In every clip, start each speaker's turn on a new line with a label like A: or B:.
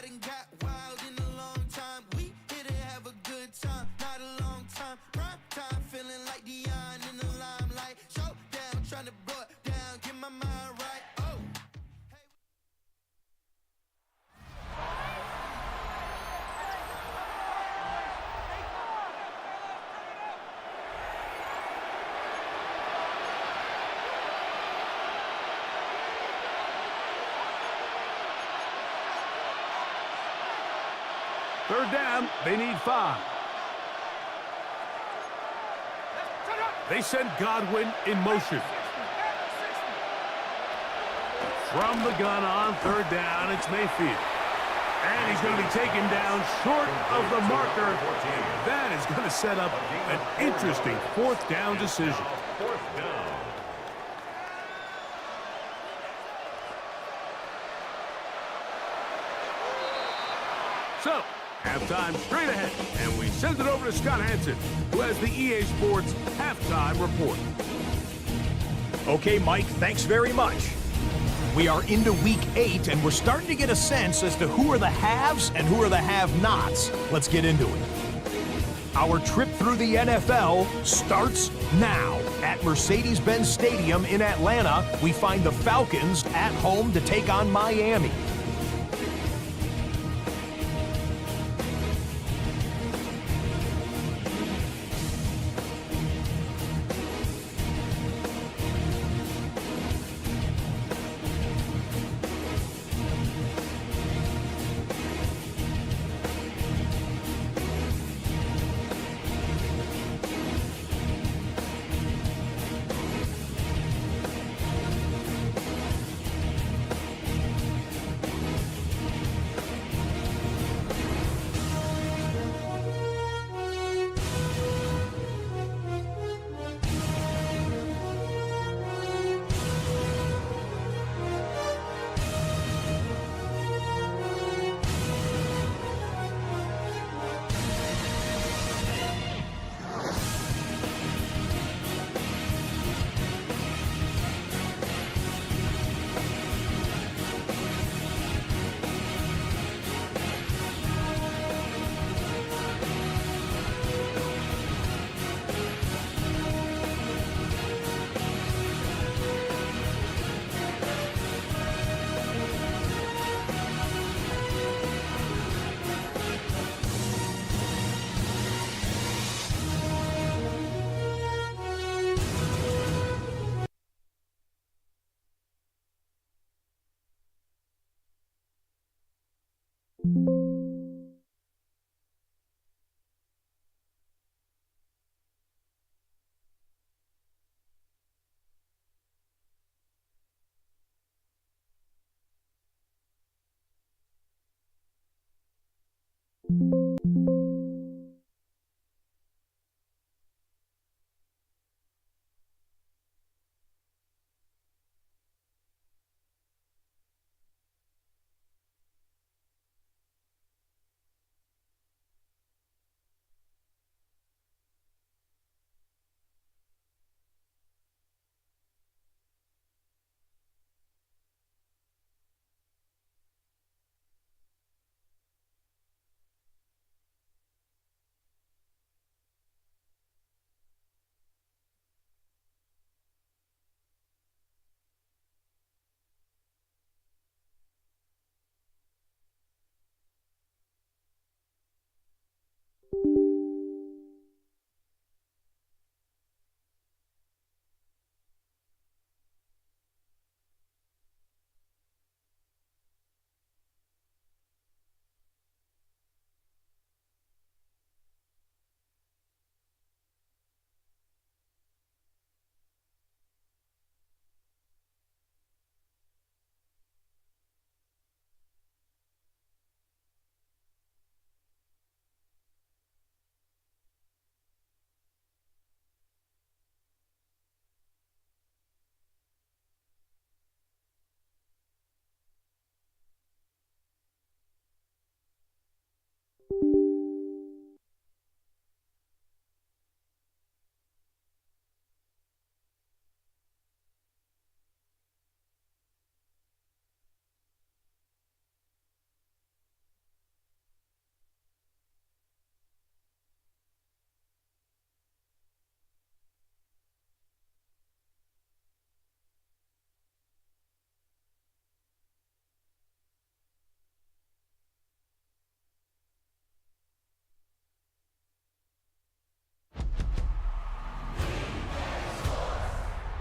A: done got wild in a long time. We here to have a good time, not a long time. Prime time, feeling like Dion in the limelight. Showdown, trying to blow it down, get my mind right. Oh.
B: Third down, they need 5. They send Godwin in motion. From the gun on third down, it's Mayfield. And he's going to be taken down short of the marker. That is going to set up an interesting fourth down decision. So, halftime straight ahead, and we send it over to Scott Hansen, who has the EA Sports halftime report.
C: Okay, Mike, thanks very much. We are into Week 8, and we're starting to get a sense as to who are the haves and who are the have-nots. Let's get into it. Our trip through the NFL starts now. At Mercedes-Benz Stadium in Atlanta, we find the Falcons at home to take on Miami.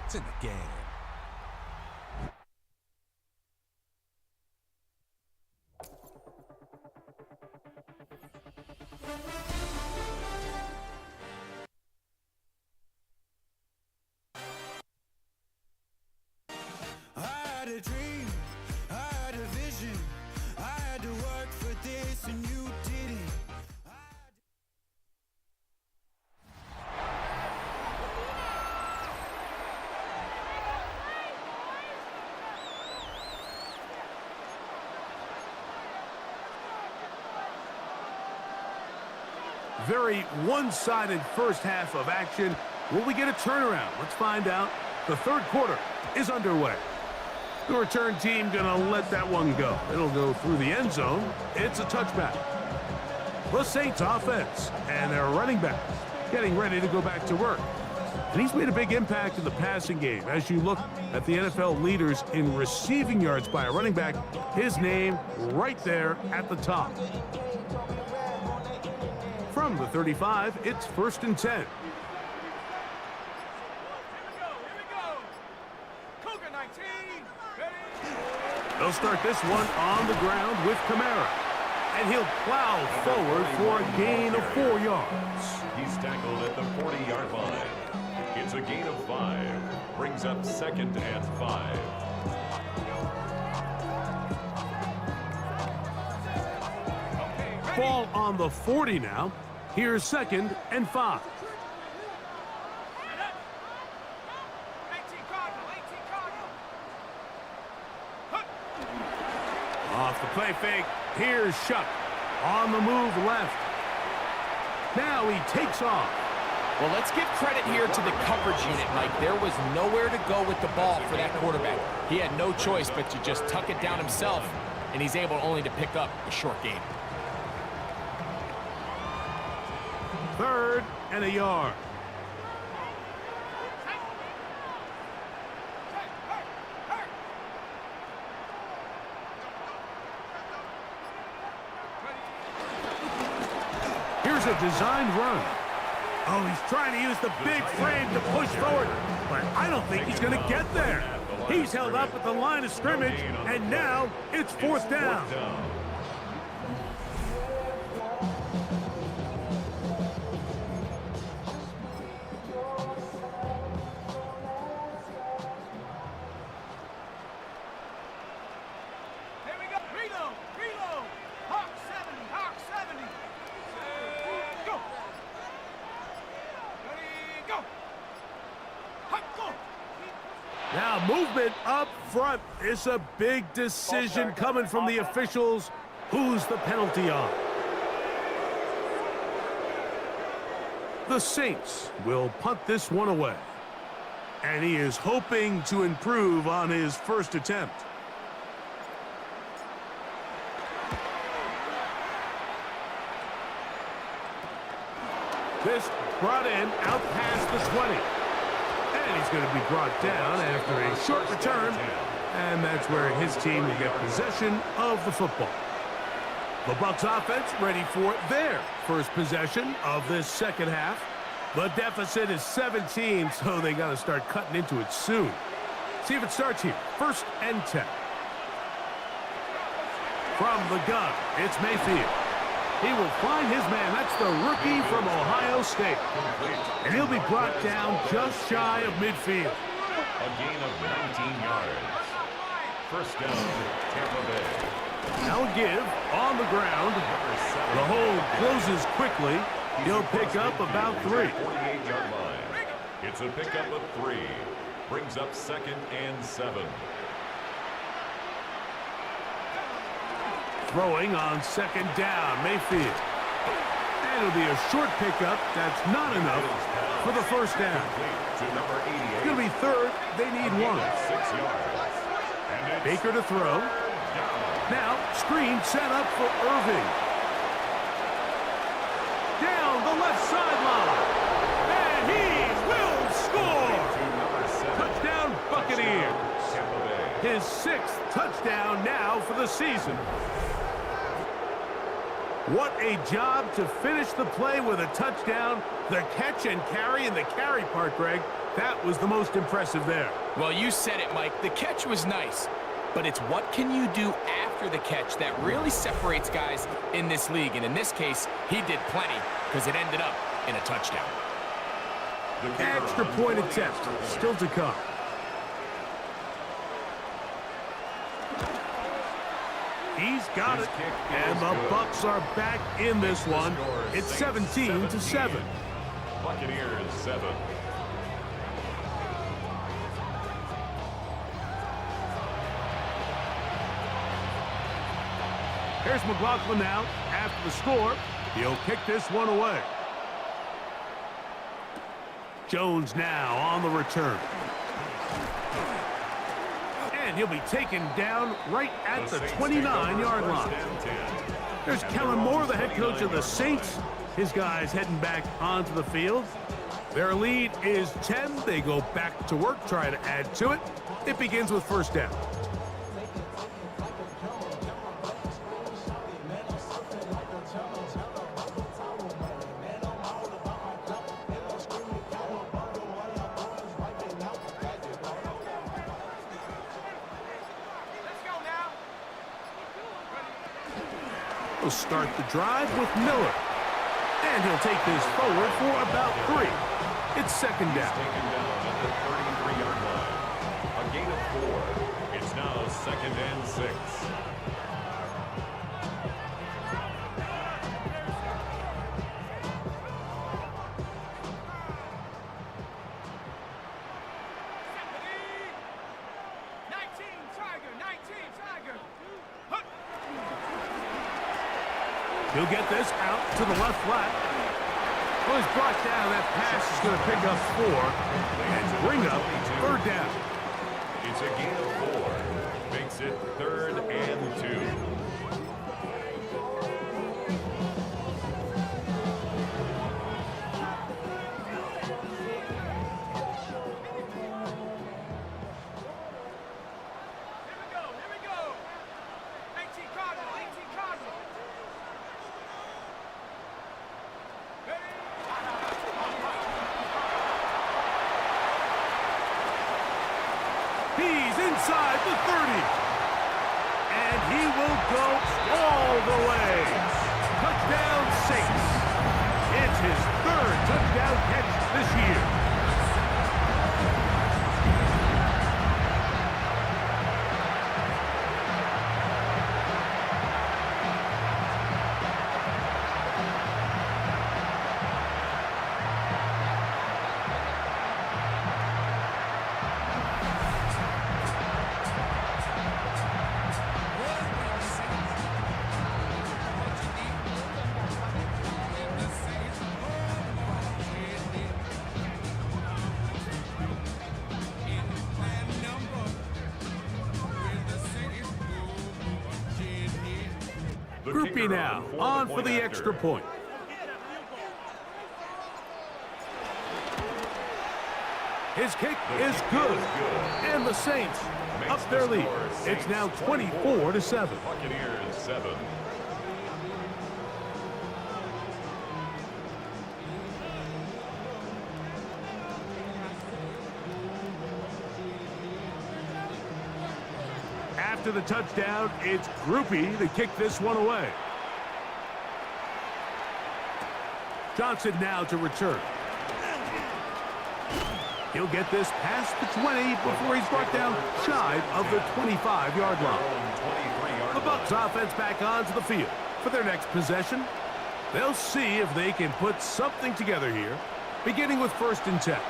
D: It's in the game.
A: I had a dream, I had a vision, I had to work for this and you didn't.
B: Very one-sided first half of action. Will we get a turnaround? Let's find out. The third quarter is underway. The return team gonna let that one go. It'll go through the end zone. It's a touchback. The Saints offense and their running back getting ready to go back to work. And he's made a big impact in the passing game. As you look at the NFL leaders in receiving yards by a running back, his name right there at the top. From the 35, it's 1st and 10. They'll start this one on the ground with Kamara. And he'll plow forward for a gain of 4 yards.
E: He's tackled at the 40-yard line. It's a gain of 5. Brings up 2nd and 5.
B: Ball on the 40 now. Here's 2nd and 5. Off the play fake. Here's Shuck. On the move left. Now he takes off.
F: Well, let's give credit here to the coverage unit, Mike. There was nowhere to go with the ball for that quarterback. He had no choice but to just tuck it down himself, and he's able only to pick up a short gain.
B: 3rd and a yard. Here's a designed run. Oh, he's trying to use the big frame to push forward, but I don't think he's going to get there. He's held up at the line of scrimmage, and now it's 4th down. Now movement up front. It's a big decision coming from the officials. Who's the penalty on? The Saints will punt this one away. And he is hoping to improve on his first attempt. This brought in out past the 20. And he's going to be brought down after a short return. And that's where his team will get possession of the football. The Bucs offense ready for their first possession of this second half. The deficit is 17, so they got to start cutting into it soon. See if it starts here. 1st and 10. From the gun, it's Mayfield. He will find his man. That's the rookie from Ohio State. And he'll be brought down just shy of midfield.
E: A gain of 19 yards. 1st down, Tampa Bay.
B: Now a give on the ground. The hold closes quickly. He'll pick up about 3.
E: 48-yard line. It's a pickup of 3. Brings up 2nd and 7.
B: Throwing on 2nd down, Mayfield. And it'll be a short pickup. That's not enough for the 1st down. It's going to be 3rd. They need 1.
E: 6 yards.
B: Baker to throw. Now, screen set up for Irving. Down the left sideline. And he will score. Touchdown, Buccaneers. His 6th touchdown now for the season. What a job to finish the play with a touchdown. The catch and carry and the carry part, Greg, That was the most impressive there.
F: Well, you said it, Mike. The catch was nice, but it's what can you do after the catch that really separates guys in this league. And in this case, he did plenty because it ended up in a touchdown.
B: Extra point attempt still to come. He's got it, and the Bucs are back in this one. It's 17-7.
E: Buccaneers 7.
B: Here's McLaughlin now. After the score, he'll kick this one away. Jones now on the return. And he'll be taken down right at the 29-yard line. There's Kellen Moore, the head coach of the Saints. His guys heading back onto the field. Their lead is 10. They go back to work, try to add to it. It begins with first down. He'll start the drive with Miller. And he'll take this forward for about 3. It's second down.
E: Taken down at the 33-yard line. A gain of 4. It's now 2nd and 6.
B: He'll get this out to the left flat. Well, he's brought down. That pass is going to pick up 4 and bring up third down.
E: It's a gain of 4. Makes it 3rd and 2.
B: He's inside the 30. And he will go all the way. Touchdown Saints. It's his 3rd touchdown catch this year. Groupie now, on for the extra point. His kick is good, and the Saints up their lead. It's now 24-7.
E: Buccaneers 7.
B: After the touchdown, it's Groupie to kick this one away. Johnson now to return. He'll get this past the 20 before he's brought down shy of the 25-yard line. The Bucs offense back onto the field for their next possession. They'll see if they can put something together here, beginning with 1st and 10.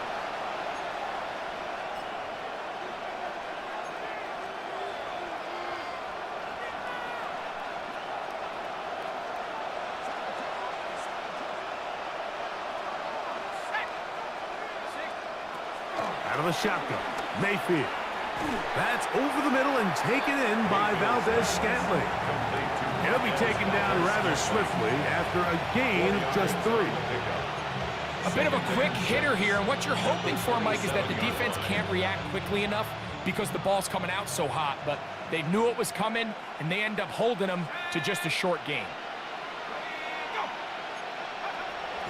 B: Out of the shotgun, Mayfield. That's over the middle and taken in by Valdez-Scantling. He'll be taken down rather swiftly after a gain of just 3.
F: A bit of a quick hitter here, and what you're hoping for, Mike, is that the defense can't react quickly enough because the ball's coming out so hot, but they knew it was coming, and they end up holding them to just a short gain.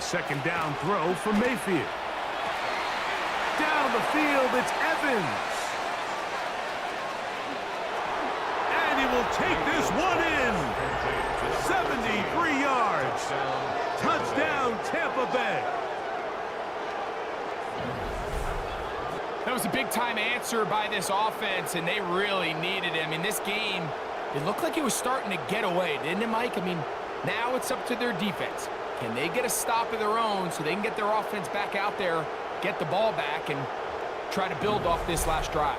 B: Second down throw for Mayfield. Down down the field. It's Evans. And he will take this one in. 73 yards. Touchdown, Tampa Bay.
F: That was a big-time answer by this offense, and they really needed it. I mean, this game, it looked like it was starting to get away, didn't it, Mike? I mean, now it's up to their defense. Can they get a stop of their own so they can get their offense back out there, get the ball back, and try to build off this last drive?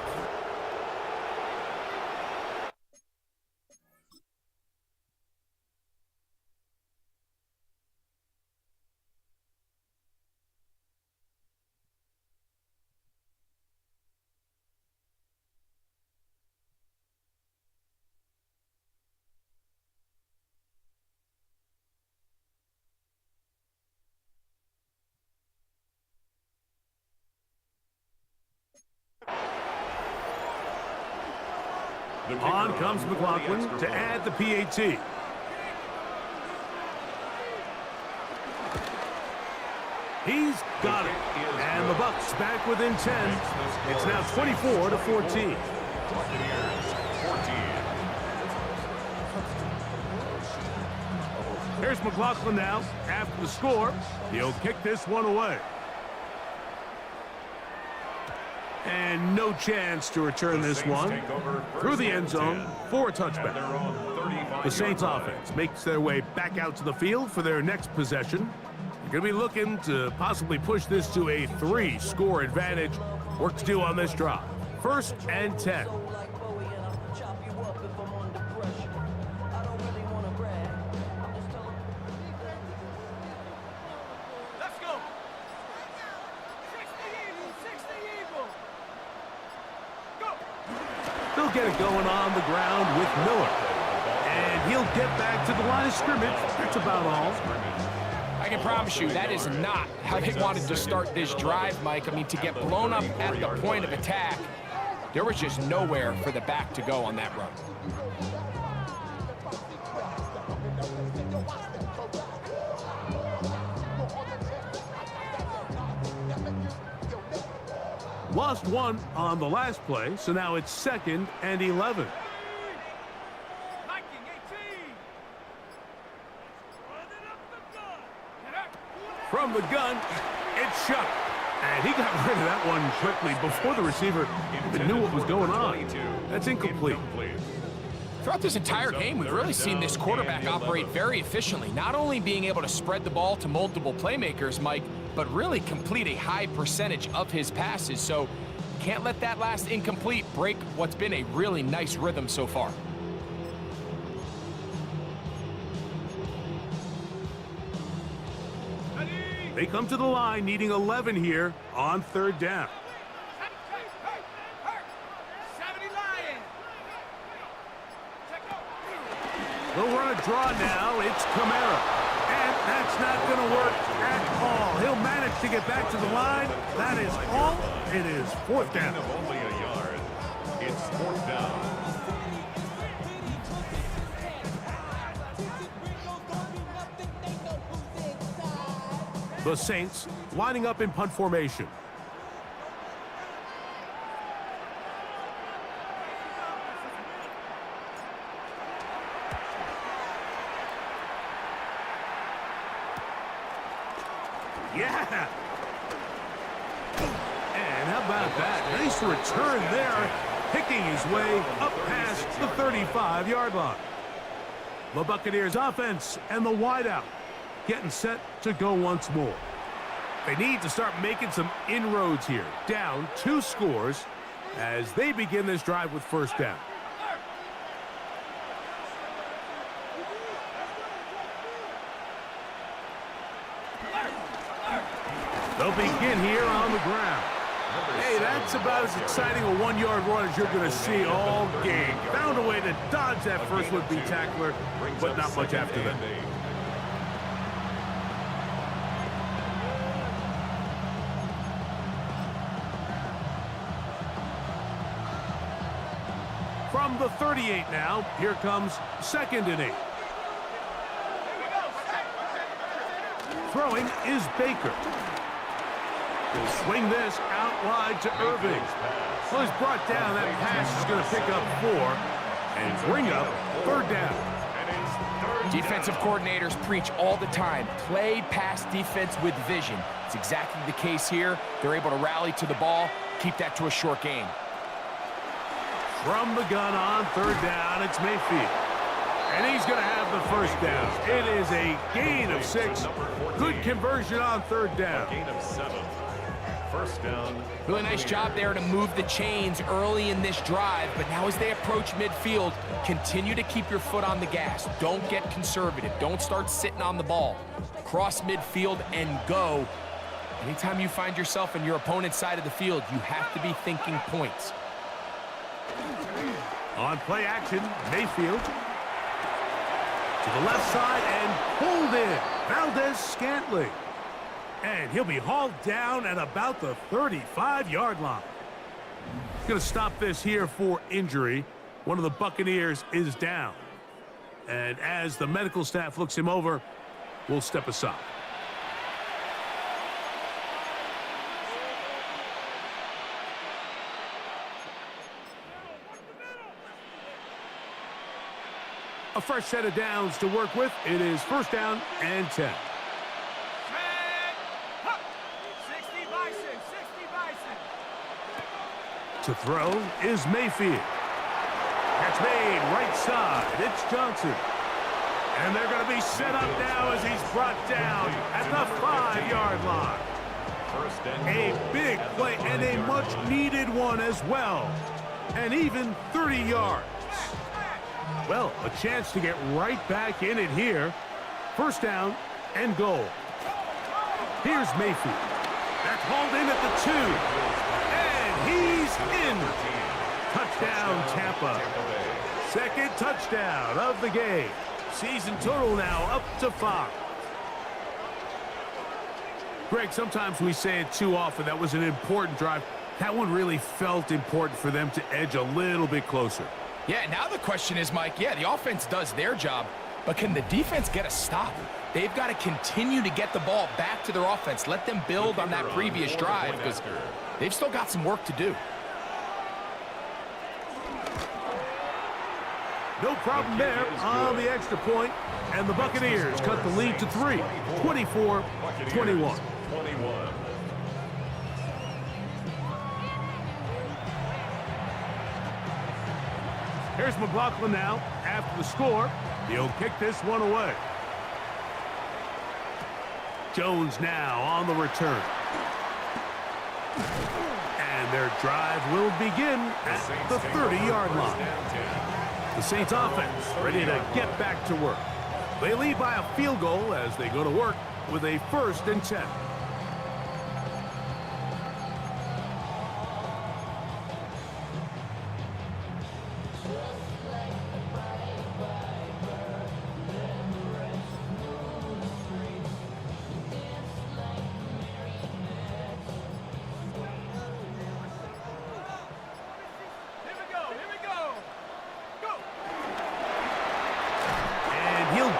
B: On comes McLaughlin to add the PAT. He's got it. And the Bucs back within 10. It's now 24-14. Here's McLaughlin now. After the score, he'll kick this one away. And no chance to return this one through the end zone for a touchback. The Saints offense makes their way back out to the field for their next possession. They're going to be looking to possibly push this to a 3-score advantage. Work to do on this drive. 1st and 10. They'll get it going on the ground with Miller. And he'll get back to the line of scrimmage. That's about all.
F: I can promise you that is not how they wanted to start this drive, Mike. I mean, to get blown up at the point of attack, there was just nowhere for the back to go on that run.
B: Lost one on the last play, so now it's 2nd and 11. From the gun, it's shot. And he got rid of that one quickly before the receiver even knew what was going on. That's incomplete.
F: Throughout this entire game, we've really seen this quarterback operate very efficiently, not only being able to spread the ball to multiple playmakers, Mike, but really complete a high percentage of his passes. So can't let that last incomplete break what's been a really nice rhythm so far.
B: They come to the line needing 11 here on 3rd down. They'll run a draw now. It's Kamara. And that's not going to work at all. He'll manage to get back to the line. That is all. It is 4th down.
E: Only a yard. It's 4th down.
B: The Saints lining up in punt formation. Yeah! And how about that? Nice return there, picking his way up past the 35-yard line. The Buccaneers offense and the wideout getting set to go once more. They need to start making some inroads here. Down 2 scores as they begin this drive with 1st down. They'll begin here on the ground. Hey, that's about as exciting a 1-yard run as you're going to see all game. Found a way to dodge that first would-be tackler, but not much after that. From the 38 now, here comes 2nd and 8. Throwing is Baker. He'll swing this out wide to Irving. Well, he's brought down. That pass is going to pick up 4 and bring up 3rd down.
F: Defensive coordinators preach all the time, play pass defense with vision. It's exactly the case here. They're able to rally to the ball, keep that to a short gain.
B: From the gun on 3rd down, it's Mayfield. And he's going to have the 1st down. It is a gain of 6. Good conversion on 3rd down.
E: Gain of 7. 1st down.
F: Really nice job there to move the chains early in this drive, but now as they approach midfield, continue to keep your foot on the gas. Don't get conservative. Don't start sitting on the ball. Cross midfield and go. Anytime you find yourself in your opponent's side of the field, you have to be thinking points.
B: On play action, Mayfield. To the left side and pulled in. Valdez-Scantling. And he'll be hauled down at about the 35-yard line. Going to stop this here for injury. One of the Buccaneers is down. And as the medical staff looks him over, we'll step aside. A fresh set of downs to work with. It is 1st down and 10. To throw is Mayfield. Catch made right side. It's Johnson. And they're going to be set up now as he's brought down at the 5-yard line. A big play and a much-needed one as well. And even 30 yards. Well, a chance to get right back in it here. 1st down and goal. Here's Mayfield. That's hauled in at the 2. He's in. Touchdown, Tampa. 2nd touchdown of the game. Season total now up to 5. Greg, sometimes we say it too often. That was an important drive. That one really felt important for them to edge a little bit closer.
F: Yeah, now the question is, Mike, yeah, the offense does their job, but can the defense get a stop? They've got to continue to get the ball back to their offense. Let them build on that previous drive because they've still got some work to do.
B: No problem there on the extra point, and the Buccaneers cut the lead to 3, 24-21. Here's McLaughlin now after the score. He'll kick this one away. Jones now on the return. And their drive will begin at the 30-yard line. The Saints offense ready to get back to work. They lead by a field goal as they go to work with a 1st and 10.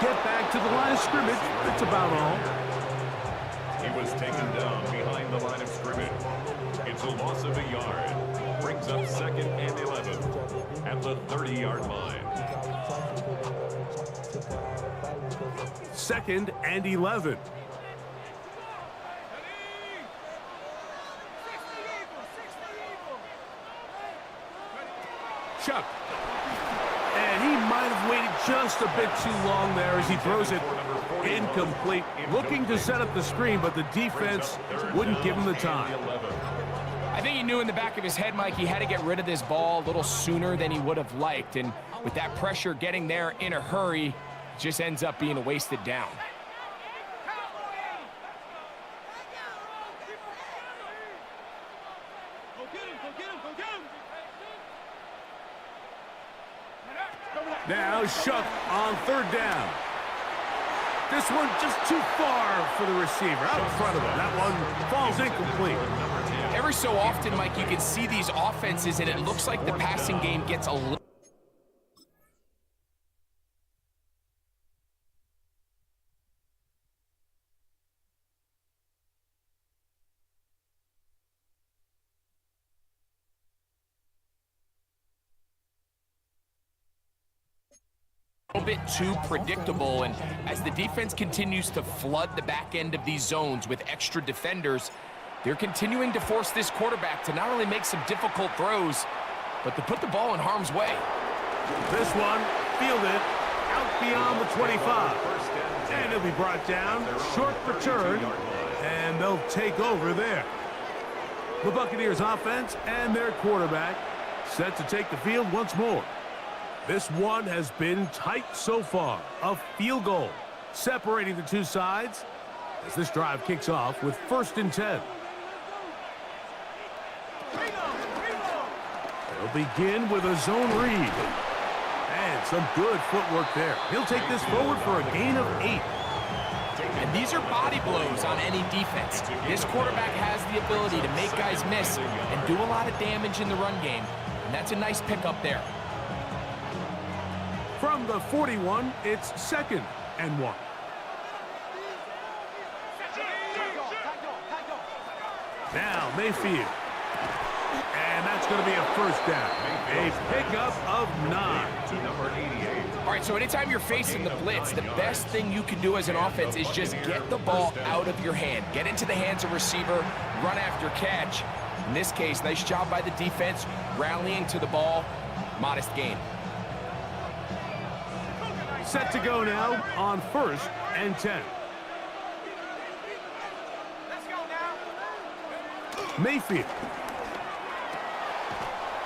B: Get back to the line of scrimmage. That's about all.
E: He was taken down behind the line of scrimmage. It's a loss of a yard. Brings up 2nd and 11 at the 30-yard line.
B: 2nd and 11. Chuck. And he might have waited just a bit too long there as he throws it incomplete. Looking to set up the screen, but the defense wouldn't give him the time.
F: I think he knew in the back of his head, Mike, he had to get rid of this ball a little sooner than he would have liked. And with that pressure getting there in a hurry, it just ends up being a wasted down.
B: Now Shuck on 3rd down. This one just too far for the receiver out in front of him. That one falls incomplete.
F: Every so often, Mike, you can see these offenses, and it looks like the passing game gets a little bit too predictable, and as the defense continues to flood the back end of these zones with extra defenders, they're continuing to force this quarterback to not only make some difficult throws, but to put the ball in harm's way.
B: This one, fielded out beyond the 25. And he'll be brought down, short return, and they'll take over there. The Buccaneers offense and their quarterback set to take the field once more. This one has been tight so far. A field goal separating the two sides as this drive kicks off with 1st and 10. They'll begin with a zone read. And some good footwork there. He'll take this forward for a gain of 8.
F: And these are body blows on any defense. This quarterback has the ability to make guys miss and do a lot of damage in the run game. And that's a nice pickup there.
B: From the 41, it's 2nd and 1. Now Mayfield. And that's going to be a 1st down. A pickup of 9.
F: All right, so anytime you're facing the blitz, the best thing you can do as an offense is just get the ball out of your hand. Get into the hands of receiver, run after catch. In this case, nice job by the defense, rallying to the ball. Modest gain.
B: Set to go now on 1st and 10. Mayfield.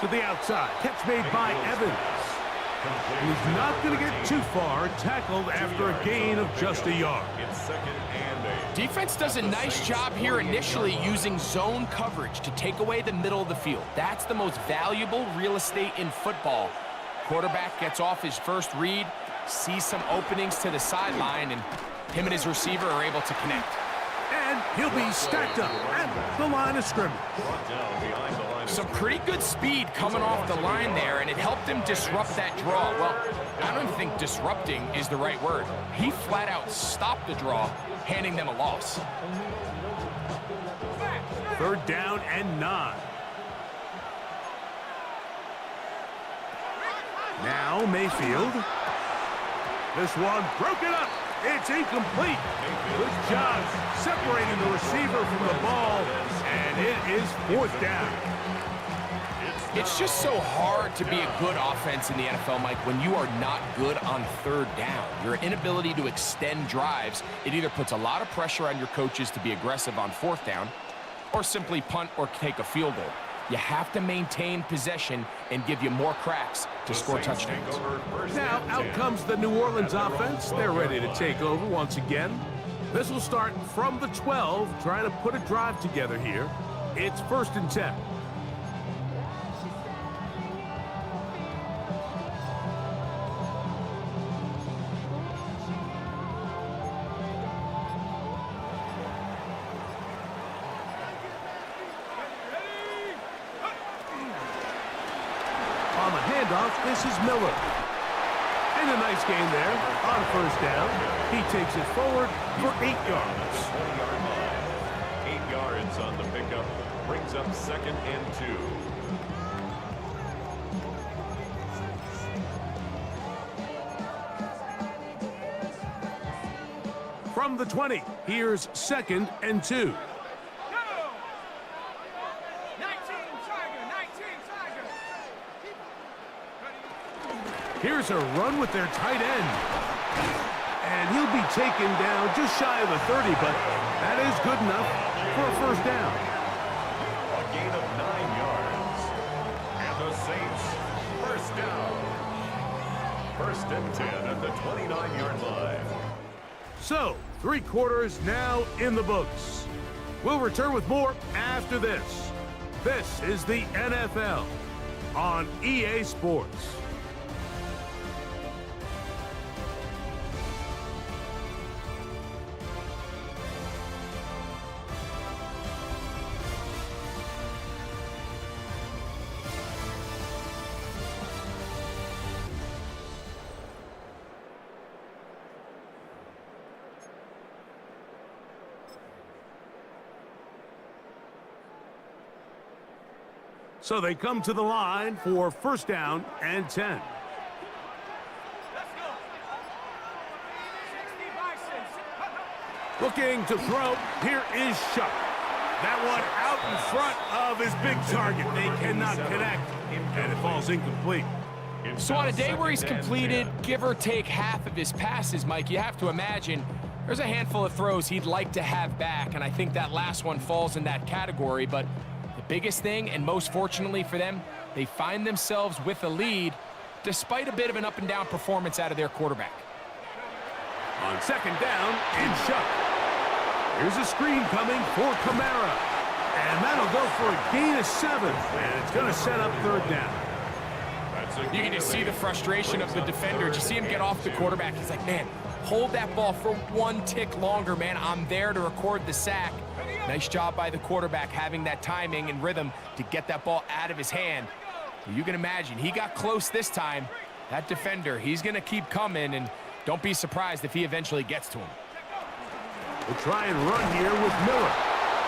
B: To the outside. Catch made by Evans. He's not going to get too far. Tackled after a gain of just a yard.
E: It's 2nd and 8.
F: Defense does a nice job here initially using zone coverage to take away the middle of the field. That's the most valuable real estate in football. Quarterback gets off his first read, sees some openings to the sideline, and him and his receiver are able to connect.
B: And he'll be stacked up at the line of scrimmage.
F: Some pretty good speed coming off the line there, and it helped him disrupt that draw. Well, I don't think disrupting is the right word. He flat out stopped the draw, handing them a loss.
B: 3rd down and 9. Now Mayfield. This one broken up. It's incomplete. Good job separating the receiver from the ball, and it is 4th down.
F: It's just so hard to be a good offense in the NFL, Mike, when you are not good on 3rd down. Your inability to extend drives, it either puts a lot of pressure on your coaches to be aggressive on 4th down or simply punt or take a field goal. You have to maintain possession and give you more cracks to score touchdowns.
B: Now out comes the New Orleans offense. They're ready to take over once again. This will start from the 12, trying to put a drive together here. It's 1st and 10. On the handoff, this is Miller. And a nice gain there on 1st down. He takes it forward for 8 yards.
E: 8 yards on the pickup. Brings up 2nd and 2.
B: From the 20, here's 2nd and 2. Here's a run with their tight end. And he'll be taken down just shy of the 30, but that is good enough for a 1st down.
E: A gain of 9 yards. And the Saints, 1st down. 1st and 10 at the 29-yard line.
B: So, 3 quarters now in the books. We'll return with more after this. This is the NFL on EA Sports. So they come to the line for 1st down and 10. Looking to throw. Here is Shuck. That one out in front of his big target. They cannot connect, and it falls incomplete.
F: So on a day where he's completed, give or take half of his passes, Mike, you have to imagine there's a handful of throws he'd like to have back, and I think that last one falls in that category. But the biggest thing, and most fortunately for them, they find themselves with a lead despite a bit of an up-and-down performance out of their quarterback.
B: On second down, in Shuck. Here's a screen coming for Kamara. And that'll go for a gain of 7. And it's going to set up third down.
F: You can just see the frustration of the defender. Did you see him get off the quarterback? He's like, man, hold that ball for one tick longer, man. I'm there to record the sack. Nice job by the quarterback having that timing and rhythm to get that ball out of his hand. You can imagine, he got close this time. That defender, he's going to keep coming, and don't be surprised if he eventually gets to him.
B: We'll try and run here with Miller.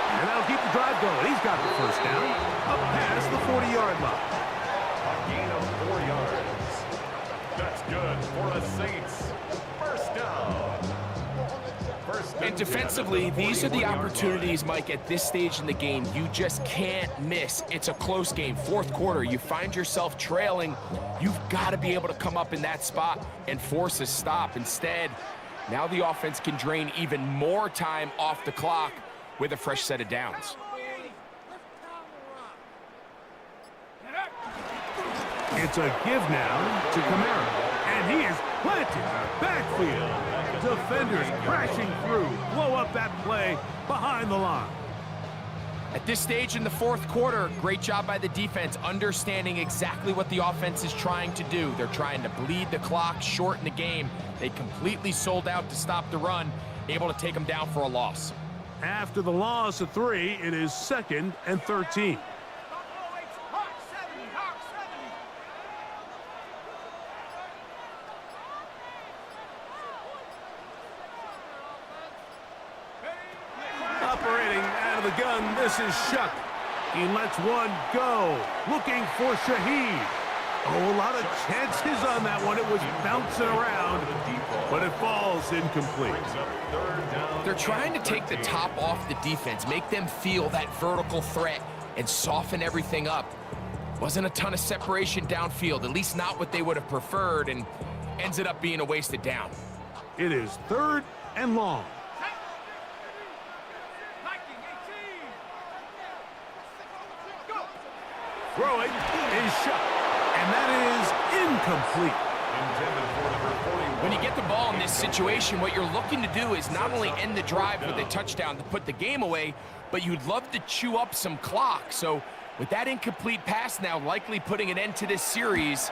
B: And that'll keep the drive going. He's got the first down. Up past the 40-yard line.
E: A gain of 4 yards. That's good for the Saints. First down.
F: And defensively, these are the opportunities, Mike, at this stage in the game you just can't miss. It's a close game. Fourth quarter, you find yourself trailing. You've got to be able to come up in that spot and force a stop. Instead, now the offense can drain even more time off the clock with a fresh set of downs.
B: It's a give now to Kamara. And he is planted in the backfield. Defenders crashing through. Blow up that play behind the line.
F: At this stage in the fourth quarter, great job by the defense, understanding exactly what the offense is trying to do. They're trying to bleed the clock, shorten the game. They completely sold out to stop the run, able to take them down for a loss.
B: After the loss of 3, it is 2nd and 13. Operating out of the gun, this is Shuck. He lets one go. Looking for Shaheed. Oh, a lot of chances on that one. It was bouncing around, but it falls incomplete.
F: They're trying to take the top off the defense, make them feel that vertical threat, and soften everything up. Wasn't a ton of separation downfield, at least not what they would have preferred, and ends it up being a wasted down.
B: It is 3rd and long. Throwing is Shuck, and that is incomplete.
F: When you get the ball in this situation, what you're looking to do is not only end the drive with a touchdown to put the game away, but you'd love to chew up some clock. So with that incomplete pass now likely putting an end to this series,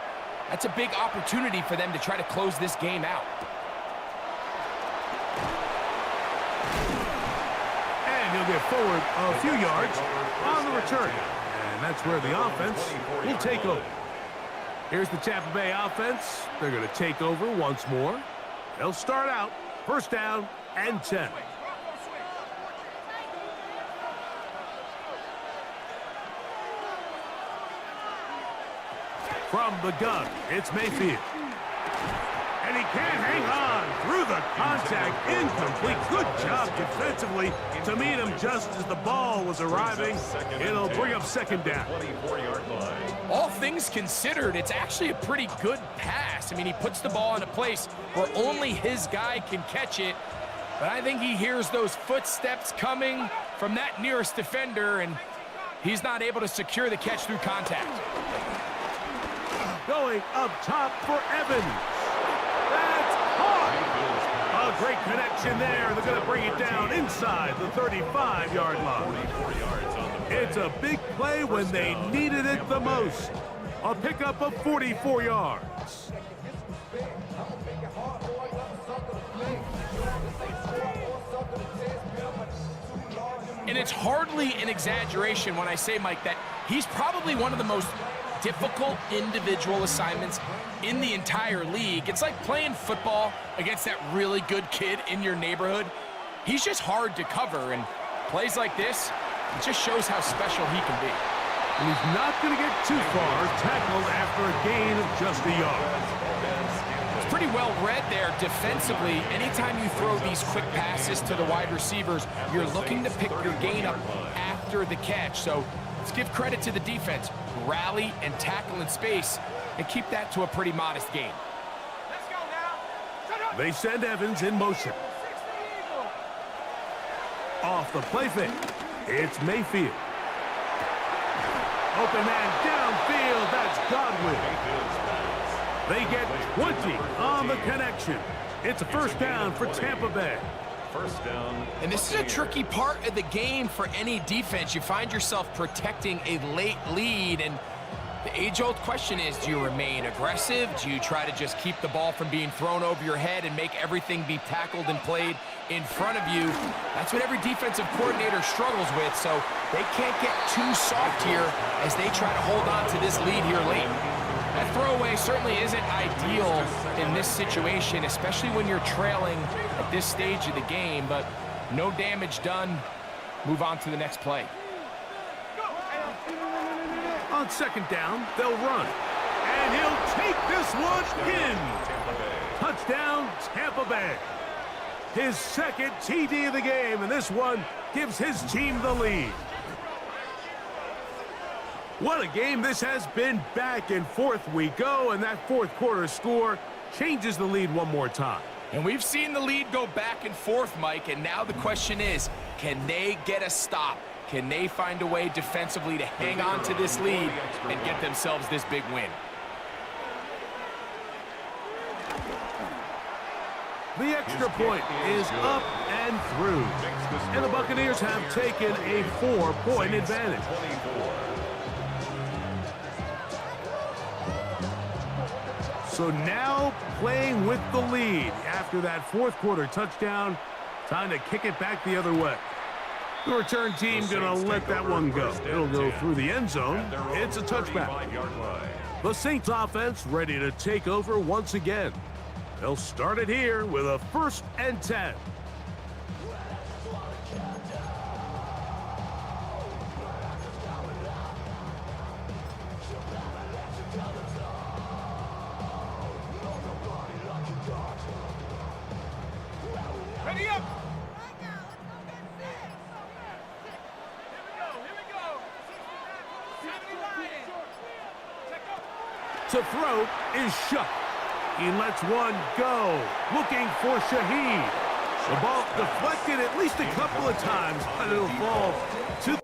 F: that's a big opportunity for them to try to close this game out.
B: And he'll get forward a few yards on the return. And that's where the offense will take over. Here's the Tampa Bay offense. They're going to take over once more. They'll start out 1st down and 10. From the gun, it's Mayfield. And he can't hang on through the contact. Incomplete. Good job defensively to meet him just as the ball was arriving. It'll bring up 2nd down.
F: All things considered, it's actually a pretty good pass. I mean, he puts the ball in a place where only his guy can catch it. But I think he hears those footsteps coming from that nearest defender, and he's not able to secure the catch through contact.
B: Going up top for Evans. That's caught. A great connection there. They're going to bring it down inside the 35-yard line. It's a big play when they needed it the most. A pickup of 44 yards.
F: And it's hardly an exaggeration when I say, Mike, that he's probably one of the most difficult individual assignments in the entire league. It's like playing football against that really good kid in your neighborhood. He's just hard to cover, and plays like this, it just shows how special he can be.
B: And he's not going to get too far, tackled after a gain of just a yard.
F: It's pretty well read there defensively. Anytime you throw these quick passes to the wide receivers, you're looking to pick your gain up after the catch. So let's give credit to the defense. Rally and tackle in space and keep that to a pretty modest gain.
B: They send Evans in motion. Off the play fake. It's Mayfield. Open man downfield. That's Godwin. They get 20 on the connection. It's a first down for Tampa Bay.
E: First down.
F: And this is a tricky part of the game for any defense. You find yourself protecting a late lead, and the age-old question is, do you remain aggressive? Do you try to just keep the ball from being thrown over your head and make everything be tackled and played in front of you? That's what every defensive coordinator struggles with, so they can't get too soft here as they try to hold on to this lead here late. That throwaway certainly isn't ideal in this situation, especially when you're trailing at this stage of the game, but no damage done. Move on to the next play.
B: On second down, they'll run. And he'll take this one in. Touchdown, Tampa Bay. His second TD of the game, and this one gives his team the lead. What a game this has been. Back and forth we go, and that fourth quarter score changes the lead one more time.
F: And we've seen the lead go back and forth, Mike, and now the question is, can they get a stop? Can they find a way defensively to hang on to this lead and get themselves this big win?
B: The extra point is up and through. And the Buccaneers have taken a 4-point advantage. So now playing with the lead after that fourth quarter touchdown. Time to kick it back the other way. The return team gonna let that one go. It'll go through the end zone. It's a touchback. The Saints offense ready to take over once again. They'll start it here with a 1st and 10.
F: Ready up!
B: To throw is Shuck. He lets one go. Looking for Shaheed. The ball deflected at least a couple of times, but it'll fall to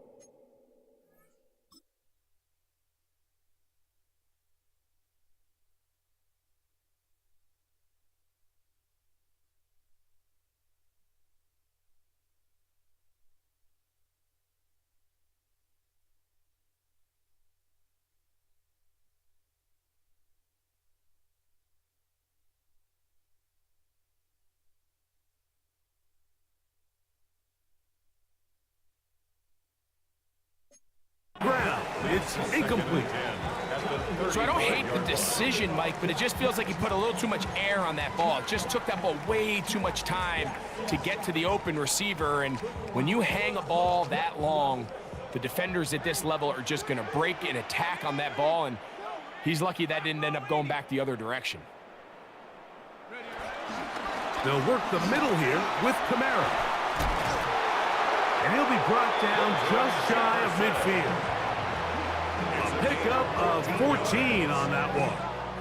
B: ground. It's incomplete.
F: So I don't hate the decision, Mike, but it just feels like he put a little too much air on that ball. It just took that ball way too much time to get to the open receiver, and when you hang a ball that long, the defenders at this level are just going to break and attack on that ball, and he's lucky that didn't end up going back the other direction.
B: They'll work the middle here with Kamara. And he'll be brought down just shy of midfield. A pickup of 14 on that one.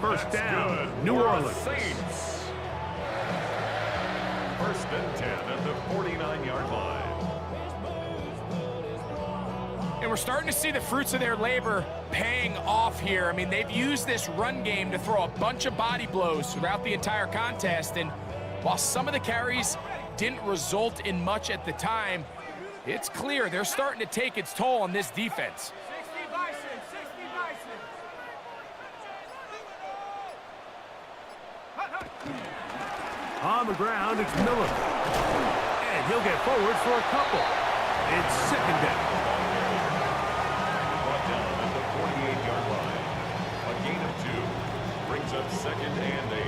B: First down, New Orleans.
E: Saints. 1st and 10 at the 49-yard line.
F: And we're starting to see the fruits of their labor paying off here. I mean, they've used this run game to throw a bunch of body blows throughout the entire contest, and while some of the carries didn't result in much at the time, it's clear they're starting to take its toll on this defense.
D: 60 Bison, 60 Bison.
B: On the ground, it's Miller. And he'll get forward for a couple. It's 2nd down.
E: Brought down at the 48-yard line. A gain of 2 brings up 2nd and 8.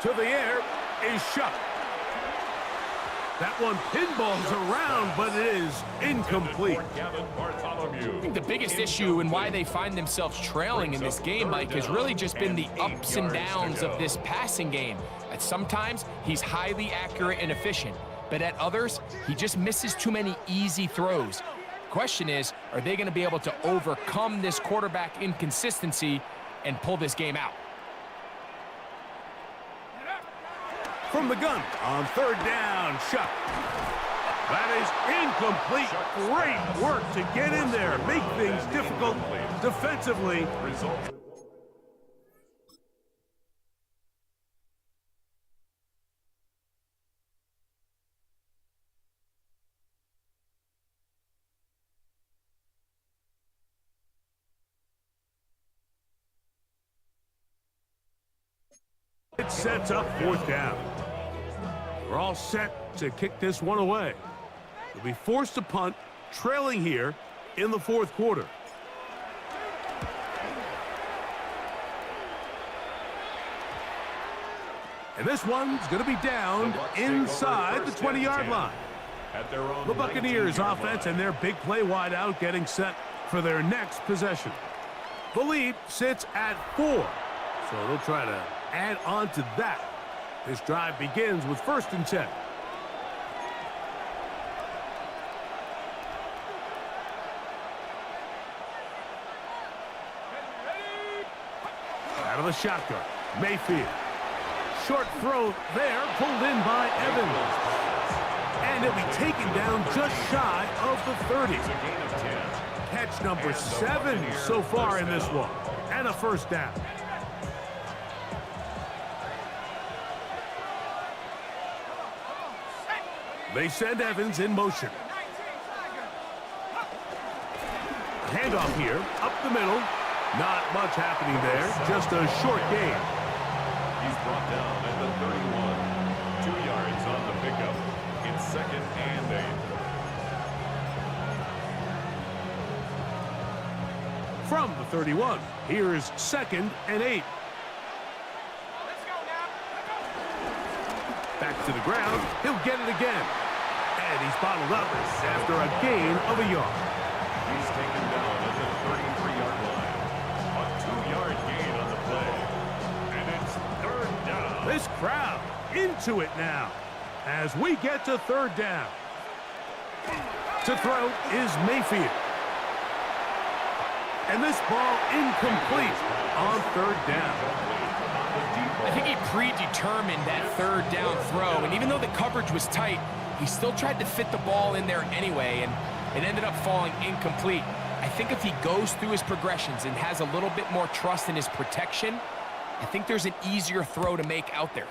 B: to the air is Shuck. That one pinballs around, but it is incomplete.
F: I think the biggest issue and why they find themselves trailing in this game, Mike, has really just been the ups and downs of this passing game. At sometimes, he's highly accurate and efficient, but at others, he just misses too many easy throws. Question is, are they going to be able to overcome this quarterback inconsistency and pull this game out?
B: From the gun on third down, Shuck. That is incomplete. Great work to get in there, make things difficult defensively. It sets up fourth down. We're all set to kick this one away. They'll be forced to punt, trailing here in the fourth quarter. And this one's going to be down inside the 20-yard line. The Buccaneers offense and their big play wide out getting set for their next possession. The lead sits at 4, so they'll try to add on to that. This drive begins with 1st and 10. Out of the shotgun, Mayfield. Short throw there, pulled in by Evans. And he'll be taken down just shy of the 30. Catch number 7 so far in this one. And a first down. They send Evans in motion. Handoff here, up the middle. Not much happening there, just a short gain.
E: He's brought down at the 31. 2 yards on the pickup. It's 2nd and 8.
B: From the 31, here's 2nd and 8. Back to the ground, he'll get it again. And he's bottled up after a gain of a yard.
E: He's taken down at the 33-yard line. A 2-yard gain on the play. And it's 3rd down.
B: This crowd into it now as we get to 3rd down. To throw is Mayfield. And this ball incomplete on 3rd down.
F: I think he predetermined that 3rd down throw, and even though the coverage was tight, he still tried to fit the ball in there anyway, and it ended up falling incomplete. I think if he goes through his progressions and has a little bit more trust in his protection, I think there's an easier throw to make out there.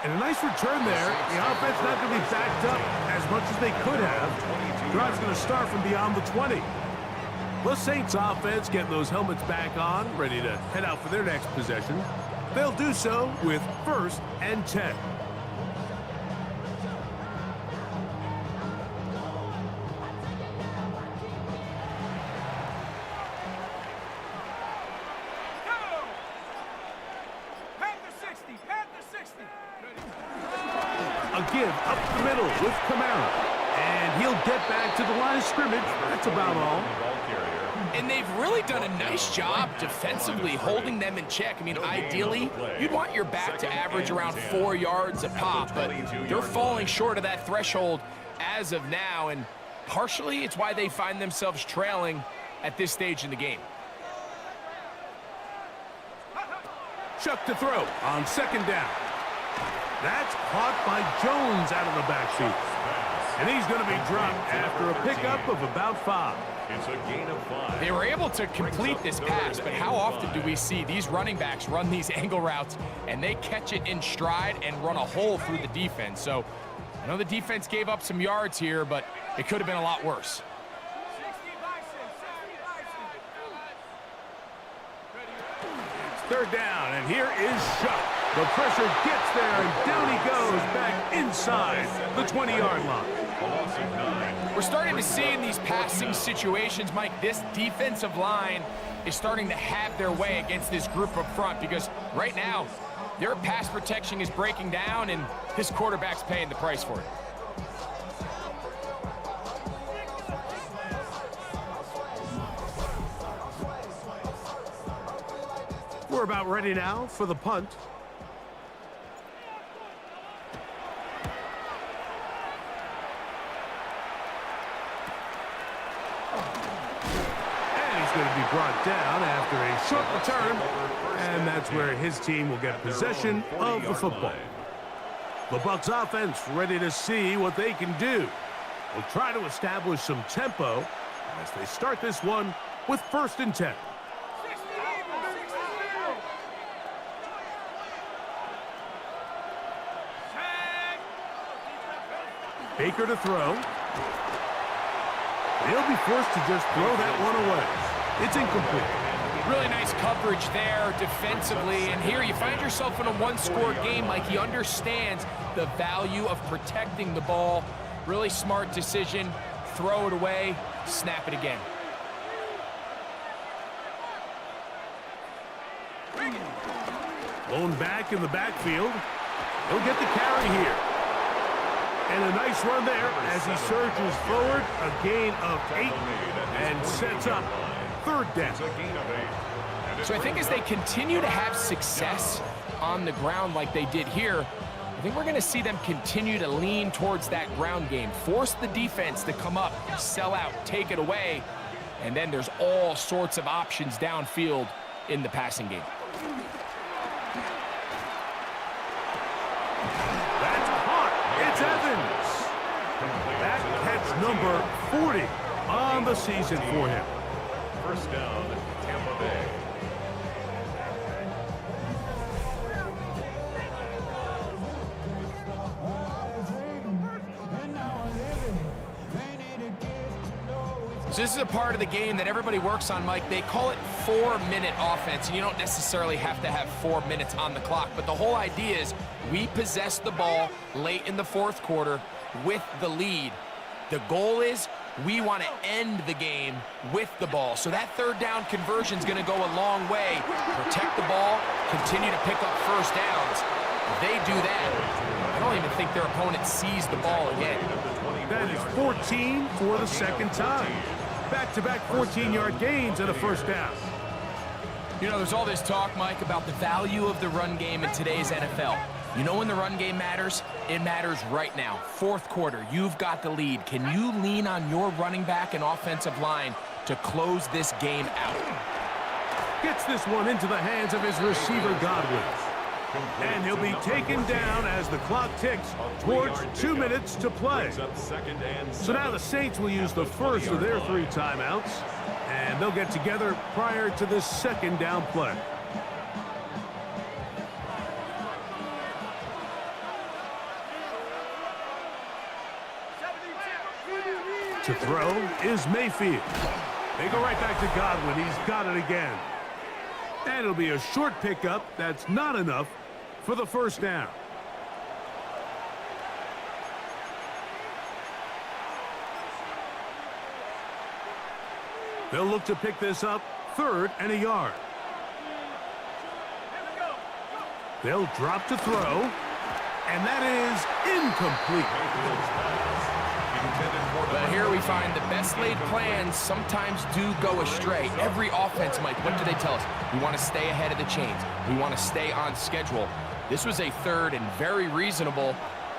B: And a nice return there. The offense not going to be backed up as much as they could have. Drive's going to start from beyond the 20. The Saints offense getting those helmets back on, ready to head out for their next possession. They'll do so with 1st and 10. A give up the middle with Kamara. And he'll get back to the line of scrimmage. That's about all.
F: And they've really done a nice job defensively holding them in check. I mean, ideally, you'd want your back to average around 4 yards a pop, but they're falling short of that threshold as of now, and partially it's why they find themselves trailing at this stage in the game.
B: Chuck to throw on 2nd down. That's caught by Jones out of the backfield. And he's going to be dropped after a pickup of about 5.
E: It's a gain of 5.
F: They were able to complete this pass, but how often do we see these running backs run these angle routes and they catch it in stride and run a hole through the defense? So I know the defense gave up some yards here, but it could have been a lot worse.
B: It's 3rd down, and here is Shuck. The pressure gets there, and down he goes back inside the 20-yard line.
E: A loss of 9.
F: We're starting to see in these passing situations, Mike, this defensive line is starting to have their way against this group up front because right now, their pass protection is breaking down and this quarterback's paying the price for it.
B: We're about ready now for the punt. And he's going to be brought down after a short return. And that's where his team will get possession of the football. The Bucs offense ready to see what they can do. We'll try to establish some tempo as they start this one with 1st and 10. Baker to throw. He'll be forced to just throw that one away. It's incomplete.
F: Really nice coverage there defensively. And here you find yourself in a one-score game. Like he understands the value of protecting the ball. Really smart decision. Throw it away. Snap it again.
B: Blown back in the backfield. He'll get the carry here. And a nice run there as he surges forward. A gain of 8 and sets up 3rd down.
F: So I think as they continue to have success on the ground like they did here, I think we're going to see them continue to lean towards that ground game. Force the defense to come up, sell out, take it away, and then there's all sorts of options downfield in the passing game.
B: That's caught. It's Evans. That catch number 40 on the season for him.
E: 1st down, Tampa Bay.
F: So this is a part of the game that everybody works on, Mike. They call it 4-minute offense, and you don't necessarily have to have 4 minutes on the clock. But the whole idea is we possess the ball late in the 4th quarter with the lead. The goal is we want to end the game with the ball. So that 3rd down conversion is going to go a long way. Protect the ball, continue to pick up 1st downs. If they do that, I don't even think their opponent sees the ball again.
B: That is 14 for the 2nd time. Back-to-back 14-yard gains and a 1st down.
F: You know, there's all this talk, Mike, about the value of the run game in today's NFL. You know when the run game matters? It matters right now. 4th quarter, you've got the lead. Can you lean on your running back and offensive line to close this game out?
B: Gets this one into the hands of his receiver, Godwin. And he'll be taken down as the clock ticks towards 2 minutes to play. So now the Saints will use the first of their 3 timeouts, and they'll get together prior to this 2nd down play. To throw is Mayfield. They go right back to Godwin. He's got it again. And it'll be a short pickup. That's not enough for the 1st down. They'll look to pick this up 3rd and a yard. They'll drop to throw, and that is incomplete.
F: But here we find the best laid plans sometimes do go astray. Every offense, Mike, what do they tell us? We want to stay ahead of the chains. We want to stay on schedule. This was a 3rd and very reasonable.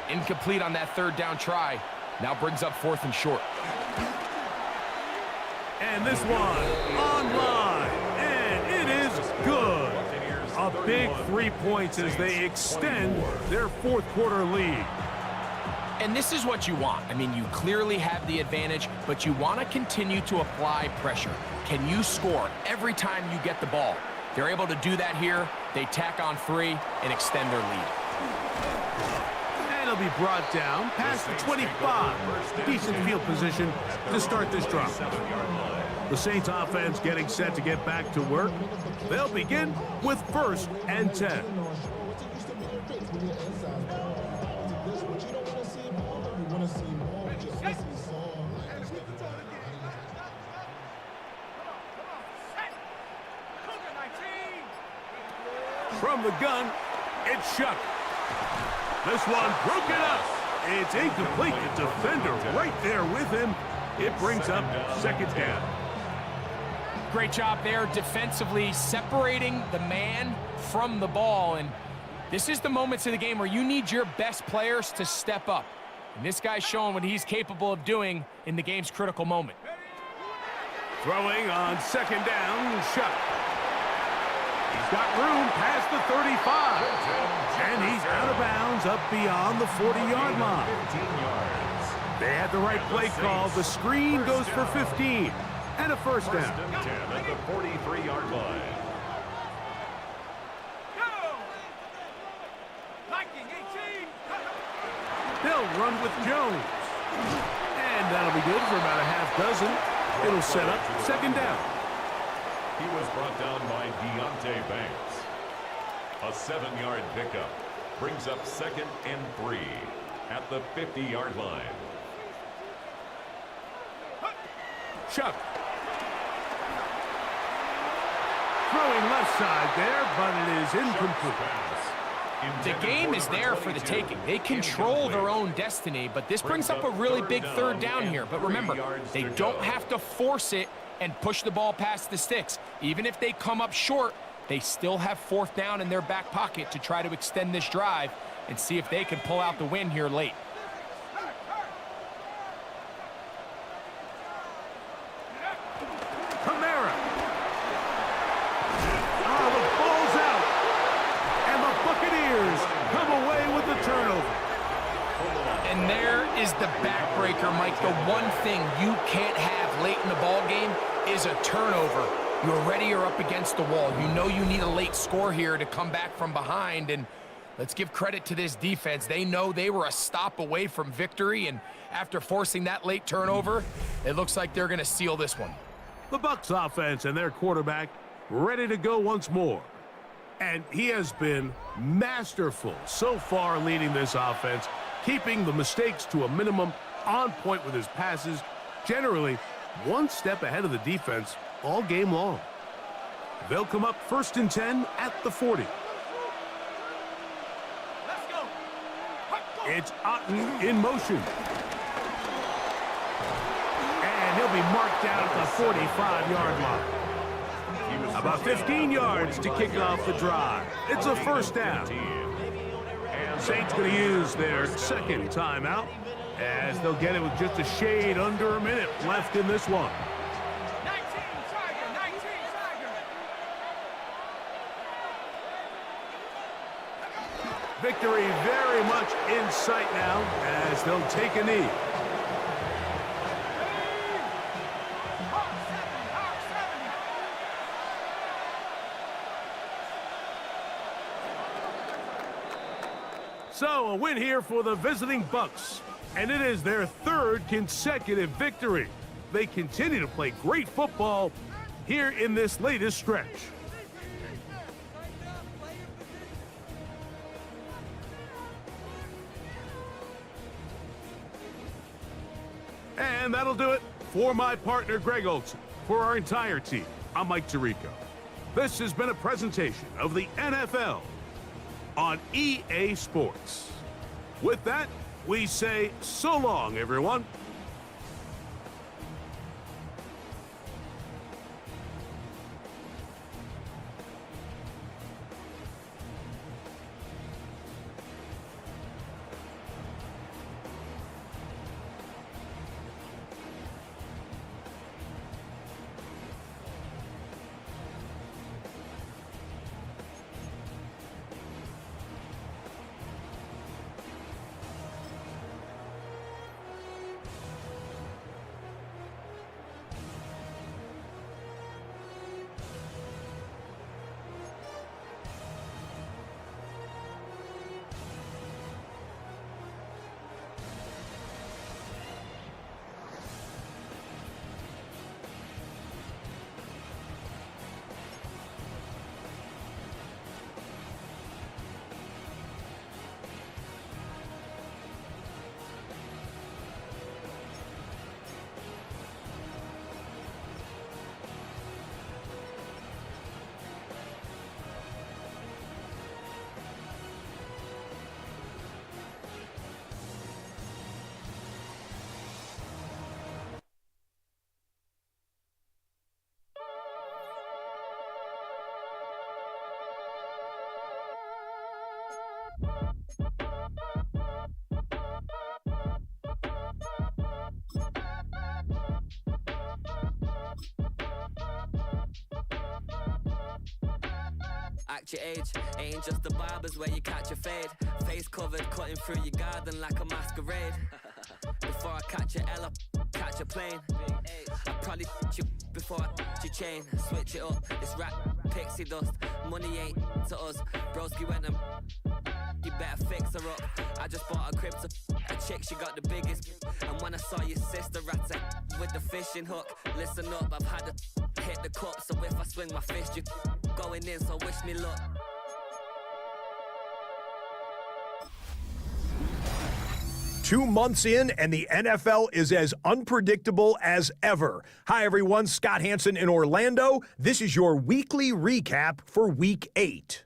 F: Incomplete on that 3rd down try. Now brings up 4th and short.
B: And this one online, and it is good. A big 3 points as they extend their 4th quarter lead.
F: And this is what you want. I mean, you clearly have the advantage, but you want to continue to apply pressure. Can you score every time you get the ball? They're able to do that here. They tack on 3 and extend their lead.
B: And he'll be brought down past the 25. Decent field position to start this drive. The Saints offense getting set to get back to work. They'll begin with 1st and 10. From the gun, it's Chuck. This one broken up. It's incomplete. The defender right there with him. It brings up second down.
F: Great job there defensively, separating the man from the ball. And this is the moments of the game where you need your best players to step up. And this guy's showing what he's capable of doing in the game's critical moment.
B: Throwing on second down, Chuck. He's got room past the 35. And he's out of bounds up beyond the 40-yard line. They had the right play call. The screen goes for 15. And a first down.
E: First and 10 at the 43-yard line.
B: They'll run with Jones. And that'll be good for about a half dozen. It'll set up second down.
E: He was brought down by Deontay Banks. A 7-yard pickup brings up second and 3 at the 50-yard line.
B: Chuck. Throwing left side there, but it is incomplete.
F: The game is there for the taking. They control their own destiny, but this brings up a really big third down here. But remember, they don't have to force it and push the ball past the sticks. Even if they come up short, they still have fourth down in their back pocket to try to extend this drive and see if they can pull out the win here late. And there is the backbreaker, Mike. The one thing you can't have late in the ball game is a turnover. You're ready, you're up against the wall. You know you need a late score here to come back from behind, and let's give credit to this defense. They know they were a stop away from victory, and after forcing that late turnover, it looks like they're going to seal this one.
B: The Bucs offense and their quarterback ready to go once more. And he has been masterful so far leading this offense, keeping the mistakes to a minimum, on point with his passes, generally one step ahead of the defense all game long. They'll come up first and 10 at the 40. It's Otten in motion. And he'll be marked down at the 45-yard line. About 15 yards to kick off the drive. It's a first down. Saints going to use their second timeout as they'll get it with just a shade under a minute left in this one. Victory very much in sight now as they'll take a knee. So, a win here for the visiting Bucs, and it is their third consecutive victory. They continue to play great football here in this latest stretch. And that'll do it for my partner, Greg Olson. For our entire team, I'm Mike Tirico. This has been a presentation of the NFL on EA Sports. With that, we say so long, everyone.
G: Act your age, ain't just the barbers where you catch a fade. Face covered, cutting through your garden like a masquerade. Before I catch a L up, catch a plane. I probably you before I your chain. Switch it up, it's rap, pixie dust. Money ain't to us. Broski went and you better fix her up. I just bought a crib to a chick, she got the biggest. And when I saw your sister rat with the fishing hook, listen up, I've had to hit the cup. So if I swing my fist, you going in, so wish me luck.
C: Two months in, and the NFL is as unpredictable as ever. Hi, everyone. Scott Hansen in Orlando. This is your weekly recap for Week 8.